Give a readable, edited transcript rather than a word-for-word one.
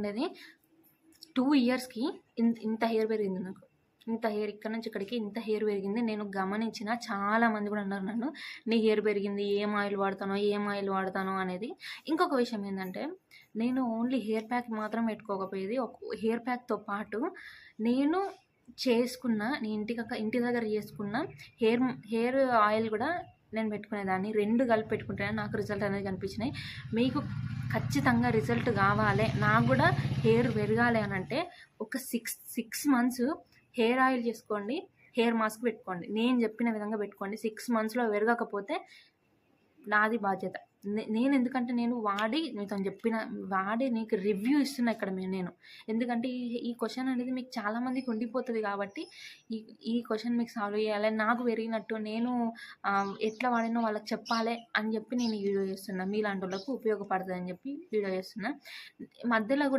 ఉండేది. 2 ఇయర్స్‌కి ఇంత హెయిర్ పెరిగింది నాకు. ఇంత హెయిర్ ఇక్కడ నుంచి ఇక్కడికి ఇంత హెయిర్ పెరిగింది. నేను గమనించిన చాలామంది కూడా అన్నారు నన్ను, నీ హెయిర్ పెరిగింది, ఏం ఆయిల్ వాడతానో అనేది. ఇంకొక విషయం ఏంటంటే, నేను ఓన్లీ హెయిర్ ప్యాక్ మాత్రం పెట్టుకోకపోయేది. హెయిర్ ప్యాక్తో పాటు నేను ఇంటి దగ్గర చేసుకున్న హెయిర్ ఆయిల్ కూడా నేను పెట్టుకునేదాన్ని. 2 కలిపి పెట్టుకుంటేనే నాకు రిజల్ట్ అనేది కనిపించినాయి. మీకు ఖచ్చితంగా రిజల్ట్ కావాలి, నాకు కూడా హెయిర్ పెరగాలి అని అంటే ఒక 6 మంత్స్ హెయిర్ ఆయిల్ చేసుకోండి, హెయిర్ మాస్క్ పెట్టుకోండి. నేను చెప్పిన విధంగా పెట్టుకోండి. 6 మంత్స్లో పెరగకపోతే నాది బాధ్యత. నేను ఎందుకంటే నేను వాడి నీకు రివ్యూ ఇస్తున్నా ఇక్కడ నేను. ఎందుకంటే ఈ క్వశ్చన్ అనేది మీకు చాలామందికి ఉండిపోతుంది కాబట్టి ఈ క్వశ్చన్ మీకు సాల్వ్ చేయాలి, నాకు పెరిగినట్టు నేను ఎట్లా వాడినో వాళ్ళకి చెప్పాలి అని చెప్పి నేను ఈ వీడియో చేస్తున్నా. మీలాంటి వాళ్ళకు ఉపయోగపడుతుంది అని చెప్పి వీడియో చేస్తున్నా. మధ్యలో కూడా